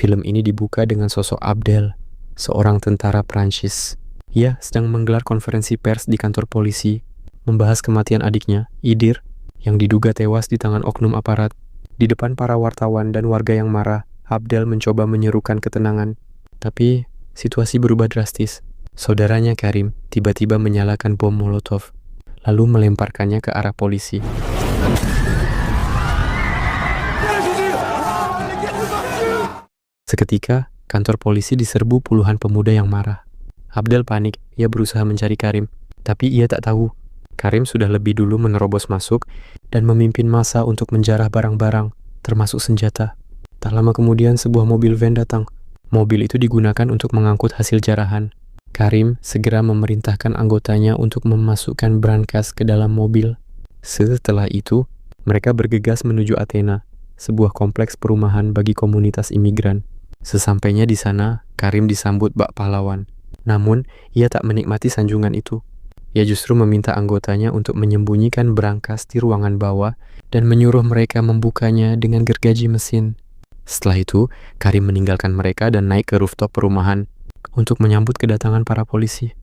Film ini dibuka dengan sosok Abdel, seorang tentara Prancis. Ia sedang menggelar konferensi pers di kantor polisi, membahas kematian adiknya, Idir, yang diduga tewas di tangan oknum aparat. Di depan para wartawan dan warga yang marah, Abdel mencoba menyerukan ketenangan. Tapi, situasi berubah drastis. Saudaranya Karim tiba-tiba menyalakan bom Molotov, lalu melemparkannya ke arah polisi. Seketika, kantor polisi diserbu puluhan pemuda yang marah. Abdel panik, ia berusaha mencari Karim, tapi ia tak tahu. Karim sudah lebih dulu menerobos masuk dan memimpin massa untuk menjarah barang-barang, termasuk senjata. Tak lama kemudian sebuah mobil van datang. Mobil itu digunakan untuk mengangkut hasil jarahan. Karim segera memerintahkan anggotanya untuk memasukkan brankas ke dalam mobil. Setelah itu, mereka bergegas menuju Athena, sebuah kompleks perumahan bagi komunitas imigran. Sesampainya di sana, Karim disambut bak pahlawan. Namun, ia tak menikmati sanjungan itu. Ia justru meminta anggotanya untuk menyembunyikan brankas di ruangan bawah dan menyuruh mereka membukanya dengan gergaji mesin. Setelah itu, Karim meninggalkan mereka dan naik ke rooftop perumahan untuk menyambut kedatangan para polisi.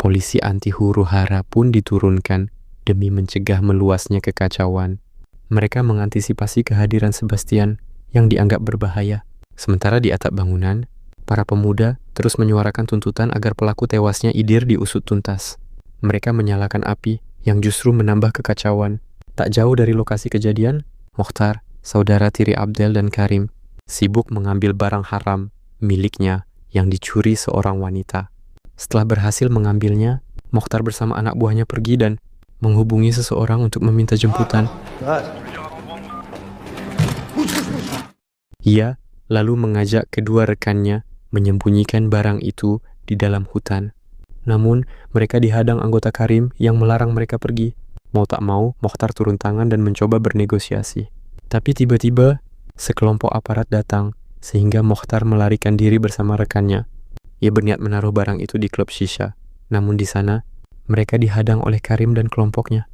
Polisi anti huru-hara pun diturunkan demi mencegah meluasnya kekacauan. Mereka mengantisipasi kehadiran Sebastian yang dianggap berbahaya. Sementara di atap bangunan, para pemuda terus menyuarakan tuntutan agar pelaku tewasnya Idir diusut tuntas. Mereka menyalakan api yang justru menambah kekacauan. Tak jauh dari lokasi kejadian, Mokhtar, saudara tiri Abdel dan Karim, sibuk mengambil barang haram miliknya yang dicuri seorang wanita. Setelah berhasil mengambilnya, Mokhtar bersama anak buahnya pergi dan menghubungi seseorang untuk meminta jemputan. Ia lalu mengajak kedua rekannya menyembunyikan barang itu di dalam hutan. Namun, mereka dihadang anggota Karim yang melarang mereka pergi. Mau tak mau, Mokhtar turun tangan dan mencoba bernegosiasi. Tapi tiba-tiba, sekelompok aparat datang, sehingga Mokhtar melarikan diri bersama rekannya. Ia berniat menaruh barang itu di klub shisha. Namun di sana, mereka dihadang oleh Karim dan kelompoknya.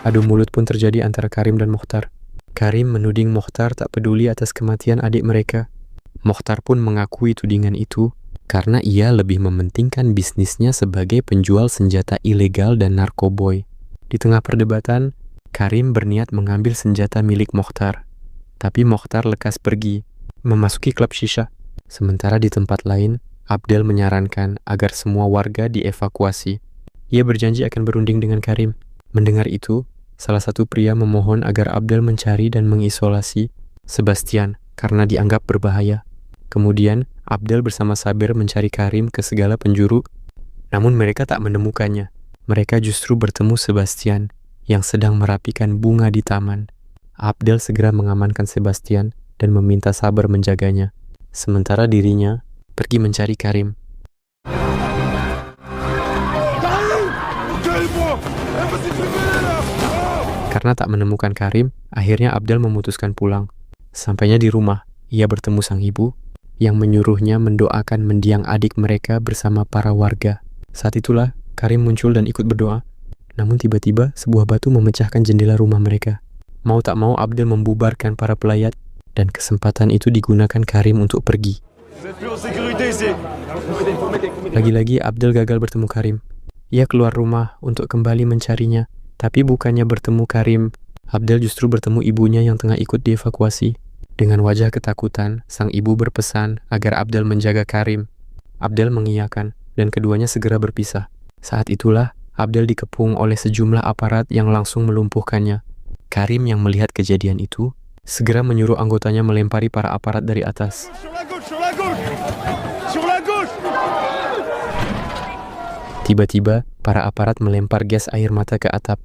Adu mulut pun terjadi antara Karim dan Mokhtar. Karim menuding Mokhtar tak peduli atas kematian adik mereka. Mokhtar pun mengakui tudingan itu karena ia lebih mementingkan bisnisnya sebagai penjual senjata ilegal dan narkoboy. Di tengah perdebatan, Karim berniat mengambil senjata milik Mokhtar. Tapi Mokhtar lekas pergi, memasuki klub shisha. Sementara di tempat lain, Abdel menyarankan agar semua warga dievakuasi. Ia berjanji akan berunding dengan Karim. Mendengar itu, salah satu pria memohon agar Abdel mencari dan mengisolasi Sebastian karena dianggap berbahaya. Kemudian, Abdel bersama Saber mencari Karim ke segala penjuru, namun mereka tak menemukannya. Mereka justru bertemu Sebastian yang sedang merapikan bunga di taman. Abdel segera mengamankan Sebastian dan meminta Saber menjaganya. Sementara dirinya pergi mencari Karim. Karena tak menemukan Karim, akhirnya Abdel memutuskan pulang. Sampainya di rumah, ia bertemu sang ibu yang menyuruhnya mendoakan mendiang adik mereka bersama para warga. Saat itulah, Karim muncul dan ikut berdoa. Namun tiba-tiba, sebuah batu memecahkan jendela rumah mereka. Mau tak mau, Abdel membubarkan para pelayat dan kesempatan itu digunakan Karim untuk pergi. Lagi-lagi Abdel gagal bertemu Karim. Ia keluar rumah untuk kembali mencarinya, tapi bukannya bertemu Karim, Abdel justru bertemu ibunya yang tengah ikut dievakuasi. Dengan wajah ketakutan, sang ibu berpesan agar Abdel menjaga Karim. Abdel mengiyakan, dan keduanya segera berpisah. Saat itulah, Abdel dikepung oleh sejumlah aparat yang langsung melumpuhkannya. Karim yang melihat kejadian itu, segera menyuruh anggotanya melempari para aparat dari atas. Tiba-tiba, para aparat melempar gas air mata ke atap.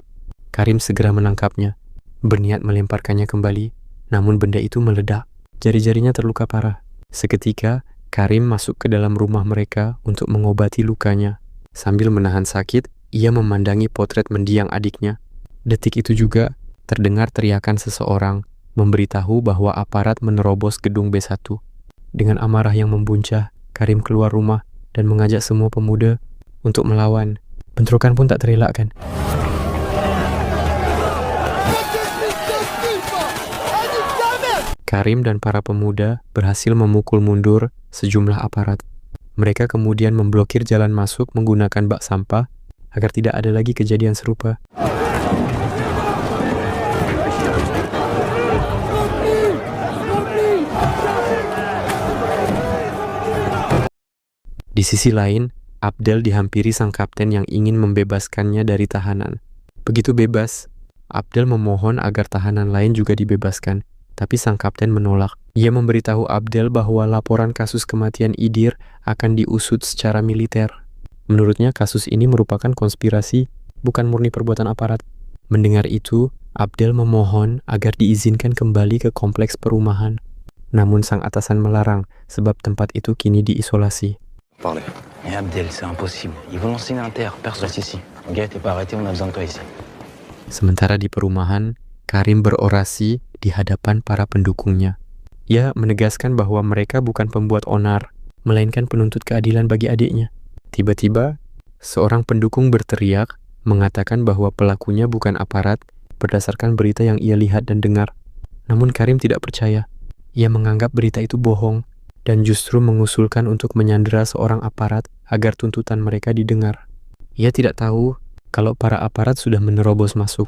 Karim segera menangkapnya, berniat melemparkannya kembali, namun benda itu meledak. Jari-jarinya terluka parah. Seketika, Karim masuk ke dalam rumah mereka untuk mengobati lukanya. Sambil menahan sakit, ia memandangi potret mendiang adiknya. Detik itu juga, terdengar teriakan seseorang, memberitahu bahwa aparat menerobos gedung B1. Dengan amarah yang membuncah, Karim keluar rumah dan mengajak semua pemuda untuk melawan. Bentrokan pun tak terelakkan. Karim dan para pemuda berhasil memukul mundur sejumlah aparat. Mereka kemudian memblokir jalan masuk menggunakan bak sampah agar tidak ada lagi kejadian serupa. Di sisi lain, Abdel dihampiri sang kapten yang ingin membebaskannya dari tahanan. Begitu bebas, Abdel memohon agar tahanan lain juga dibebaskan, tapi sang kapten menolak. Ia memberitahu Abdel bahwa laporan kasus kematian Idir akan diusut secara militer. Menurutnya kasus ini merupakan konspirasi, bukan murni perbuatan aparat. Mendengar itu, Abdel memohon agar diizinkan kembali ke kompleks perumahan. Namun sang atasan melarang sebab tempat itu kini diisolasi. Parlez. Mais Abdel, c'est impossible. Ils vont lancer une inter, personne ici. Ok, t'es pas arrêté, on a besoin de toi ici. Sementara di perumahan, Karim berorasi di hadapan para pendukungnya. Ia menegaskan bahwa mereka bukan pembuat onar, melainkan penuntut keadilan bagi adiknya. Tiba-tiba, seorang pendukung berteriak, mengatakan bahwa pelakunya bukan aparat berdasarkan berita yang ia lihat dan dengar. Namun Karim tidak percaya. Ia menganggap berita itu bohong dan justru mengusulkan untuk menyandera seorang aparat agar tuntutan mereka didengar. Ia tidak tahu kalau para aparat sudah menerobos masuk.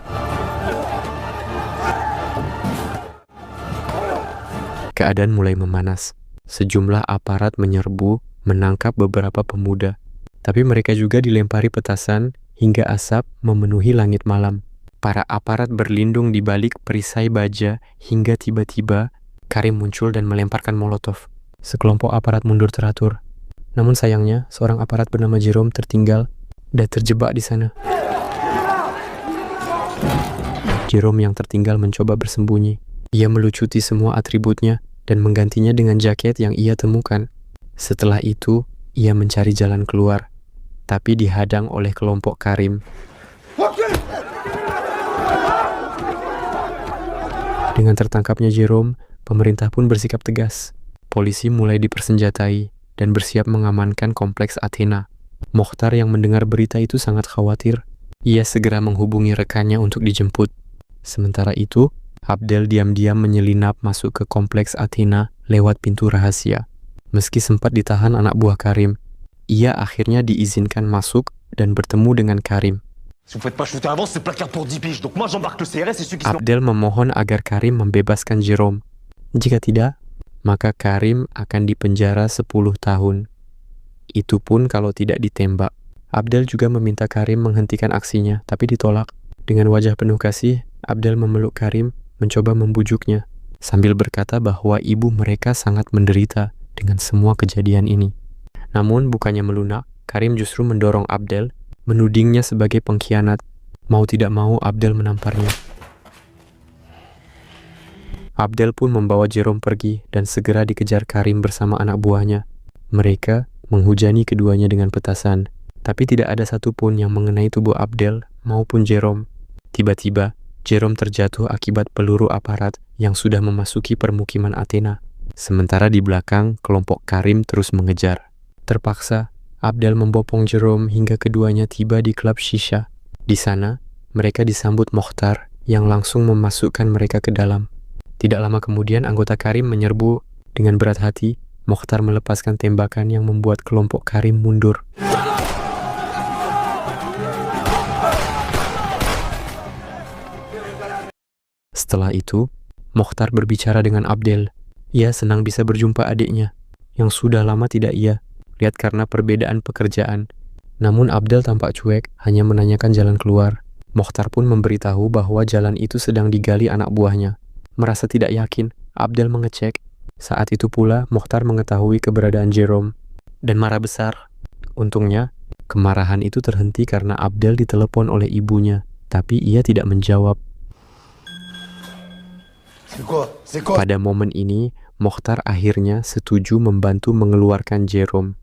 Keadaan mulai memanas. Sejumlah aparat menyerbu, menangkap beberapa pemuda. Tapi mereka juga dilempari petasan hingga asap memenuhi langit malam. Para aparat berlindung di balik perisai baja hingga tiba-tiba Karim muncul dan melemparkan molotov. Sekelompok aparat mundur teratur. Namun sayangnya, seorang aparat bernama Jerome tertinggal dan terjebak di sana. Jerome yang tertinggal mencoba bersembunyi. Ia melucuti semua atributnya dan menggantinya dengan jaket yang ia temukan. Setelah itu, ia mencari jalan keluar, tapi dihadang oleh kelompok Karim. Dengan tertangkapnya Jerome, pemerintah pun bersikap tegas. Polisi mulai dipersenjatai dan bersiap mengamankan kompleks Athena. Mokhtar yang mendengar berita itu sangat khawatir. Ia segera menghubungi rekannya untuk dijemput. Sementara itu, Abdel diam-diam menyelinap masuk ke kompleks Athena lewat pintu rahasia. Meski sempat ditahan anak buah Karim, ia akhirnya diizinkan masuk dan bertemu dengan Karim. Abdel memohon agar Karim membebaskan Jerome. Jika tidak, maka Karim akan dipenjara 10 tahun. Itu pun kalau tidak ditembak. Abdel juga meminta Karim menghentikan aksinya, tapi ditolak. Dengan wajah penuh kasih, Abdel memeluk Karim, mencoba membujuknya, sambil berkata bahwa ibu mereka sangat menderita dengan semua kejadian ini. Namun bukannya melunak, Karim justru mendorong Abdel, menudingnya sebagai pengkhianat. Mau tidak mau Abdel menamparnya. Abdel pun membawa Jerome pergi dan segera dikejar Karim bersama anak buahnya. Mereka menghujani keduanya dengan petasan, tapi tidak ada satupun yang mengenai tubuh Abdel maupun Jerome. Tiba-tiba, Jerome terjatuh akibat peluru aparat yang sudah memasuki permukiman Athena. Sementara di belakang, kelompok Karim terus mengejar. Terpaksa, Abdel membopong Jerome hingga keduanya tiba di klub shisha. Di sana, mereka disambut Mokhtar yang langsung memasukkan mereka ke dalam. Tidak lama kemudian, anggota Karim menyerbu. Dengan berat hati, Mokhtar melepaskan tembakan yang membuat kelompok Karim mundur. Setelah itu, Mokhtar berbicara dengan Abdel. Ia senang bisa berjumpa adiknya, yang sudah lama tidak ia lihat karena perbedaan pekerjaan. Namun Abdel tampak cuek, hanya menanyakan jalan keluar. Mokhtar pun memberitahu bahwa jalan itu sedang digali anak buahnya. Merasa tidak yakin, Abdel mengecek. Saat itu pula, Mokhtar mengetahui keberadaan Jerome dan marah besar. Untungnya, kemarahan itu terhenti karena Abdel ditelepon oleh ibunya, tapi ia tidak menjawab. Pada momen ini, Mokhtar akhirnya setuju membantu mengeluarkan Jerome,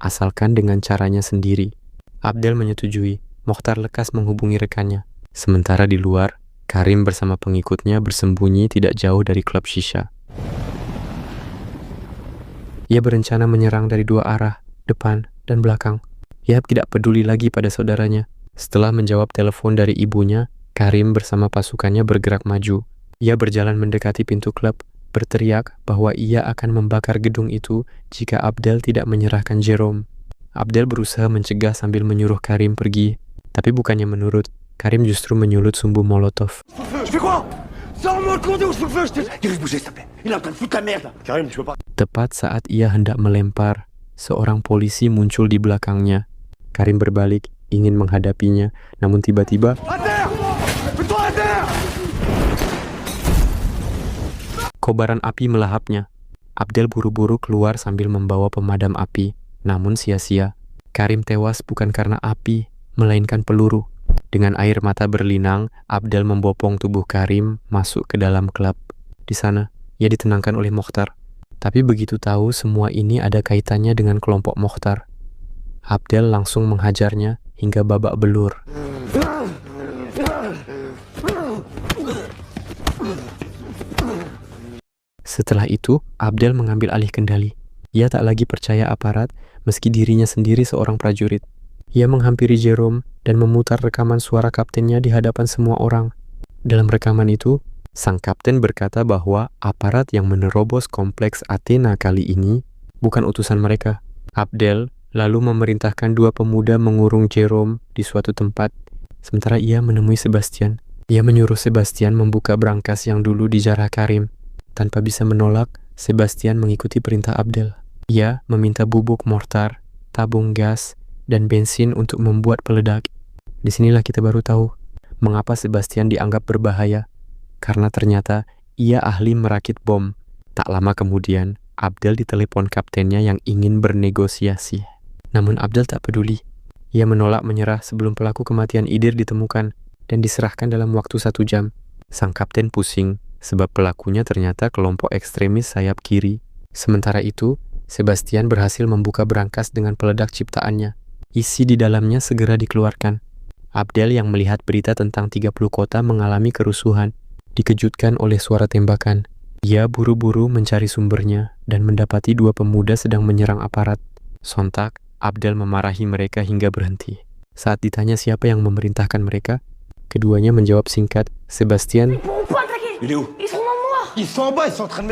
asalkan dengan caranya sendiri. Abdel menyetujui. Mokhtar lekas menghubungi rekannya. Sementara di luar, Karim bersama pengikutnya bersembunyi tidak jauh dari klub shisha. Ia berencana menyerang dari dua arah, depan dan belakang. Ia tidak peduli lagi pada saudaranya. Setelah menjawab telepon dari ibunya, Karim bersama pasukannya bergerak maju. Ia berjalan mendekati pintu klub, berteriak bahwa ia akan membakar gedung itu jika Abdel tidak menyerahkan Jerome. Abdel berusaha mencegah sambil menyuruh Karim pergi, tapi bukannya menurut, Karim justru menyulut sumbu molotov. Tepat saat ia hendak melempar, seorang polisi muncul di belakangnya. Karim berbalik, ingin menghadapinya, namun tiba-tiba kobaran api melahapnya. Abdel buru-buru keluar sambil membawa pemadam api, namun sia-sia. Karim tewas bukan karena api, melainkan peluru. Dengan air mata berlinang, Abdel membopong tubuh Karim masuk ke dalam klub. Di sana, ia ditenangkan oleh Mokhtar. Tapi begitu tahu semua ini ada kaitannya dengan kelompok Mokhtar, Abdel langsung menghajarnya hingga babak belur. Setelah itu, Abdel mengambil alih kendali. Ia tak lagi percaya aparat, meski dirinya sendiri seorang prajurit. Ia menghampiri Jerome dan memutar rekaman suara kaptennya di hadapan semua orang. Dalam rekaman itu, sang kapten berkata bahwa aparat yang menerobos kompleks Athena kali ini bukan utusan mereka. Abdel lalu memerintahkan dua pemuda mengurung Jerome di suatu tempat, sementara ia menemui Sebastian. Ia menyuruh Sebastian membuka brankas yang dulu dijarah Karim. Tanpa bisa menolak, Sebastian mengikuti perintah Abdel. Ia meminta bubuk mortar, tabung gas, dan bensin untuk membuat peledak. Disinilah kita baru tahu mengapa Sebastian dianggap berbahaya, karena ternyata ia ahli merakit bom. Tak lama kemudian, Abdel ditelepon kaptennya yang ingin bernegosiasi. Namun Abdel tak peduli. Ia menolak menyerah sebelum pelaku kematian Idir ditemukan dan diserahkan dalam waktu 1 jam. Sang kapten pusing sebab pelakunya ternyata kelompok ekstremis sayap kiri. Sementara itu, Sebastian berhasil membuka brankas dengan peledak ciptaannya. Isi di dalamnya segera dikeluarkan. Abdel yang melihat berita tentang 30 kota mengalami kerusuhan, dikejutkan oleh suara tembakan. Ia buru-buru mencari sumbernya dan mendapati dua pemuda sedang menyerang aparat. Sontak, Abdel memarahi mereka hingga berhenti. Saat ditanya siapa yang memerintahkan mereka, keduanya menjawab singkat, Sebastian.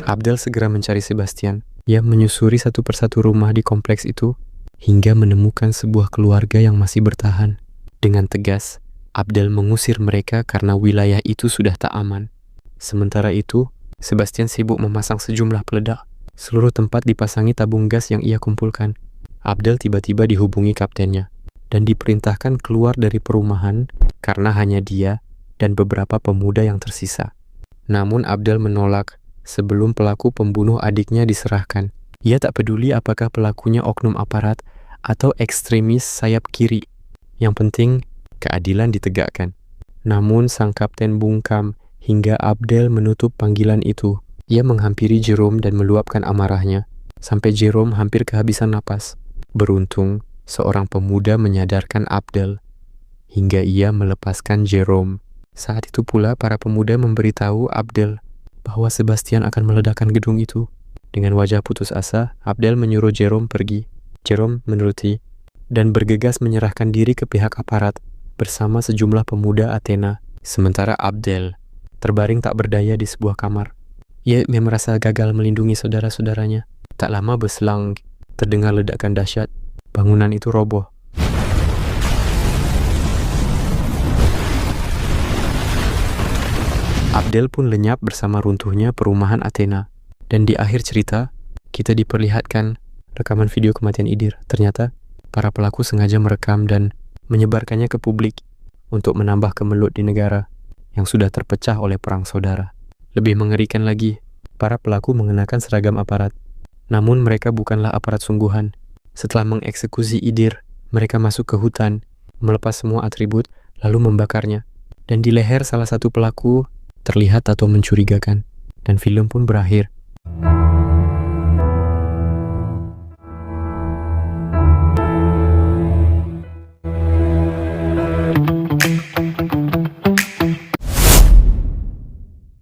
Abdel segera mencari Sebastian. Ia menyusuri satu persatu rumah di kompleks itu hingga menemukan sebuah keluarga yang masih bertahan. Dengan tegas, Abdel mengusir mereka karena wilayah itu sudah tak aman. Sementara itu, Sebastian sibuk memasang sejumlah peledak. Seluruh tempat dipasangi tabung gas yang ia kumpulkan. Abdel tiba-tiba dihubungi kaptennya dan diperintahkan keluar dari perumahan karena hanya dia dan beberapa pemuda yang tersisa. Namun Abdel menolak sebelum pelaku pembunuh adiknya diserahkan. Ia tak peduli apakah pelakunya oknum aparat atau ekstremis sayap kiri. Yang penting, keadilan ditegakkan. Namun sang kapten bungkam hingga Abdel menutup panggilan itu. Ia menghampiri Jerome dan meluapkan amarahnya, sampai Jerome hampir kehabisan napas. Beruntung, seorang pemuda menyadarkan Abdel, hingga ia melepaskan Jerome. Saat itu pula para pemuda memberitahu Abdel bahwa Sebastian akan meledakkan gedung itu. Dengan wajah putus asa, Abdel menyuruh Jerome pergi. Jerome menuruti dan bergegas menyerahkan diri ke pihak aparat bersama sejumlah pemuda Athena. Sementara Abdel terbaring tak berdaya di sebuah kamar. Ia merasa gagal melindungi saudara-saudaranya. Tak lama berselang, terdengar ledakan dahsyat. Bangunan itu roboh. Abdel pun lenyap bersama runtuhnya perumahan Athena. Dan di akhir cerita, kita diperlihatkan rekaman video kematian Idir. Ternyata, para pelaku sengaja merekam dan menyebarkannya ke publik untuk menambah kemelut di negara yang sudah terpecah oleh perang saudara. Lebih mengerikan lagi, para pelaku mengenakan seragam aparat. Namun mereka bukanlah aparat sungguhan. Setelah mengeksekusi Idir, mereka masuk ke hutan, melepas semua atribut, lalu membakarnya. Dan di leher salah satu pelaku terlihat tato mencurigakan. Dan film pun berakhir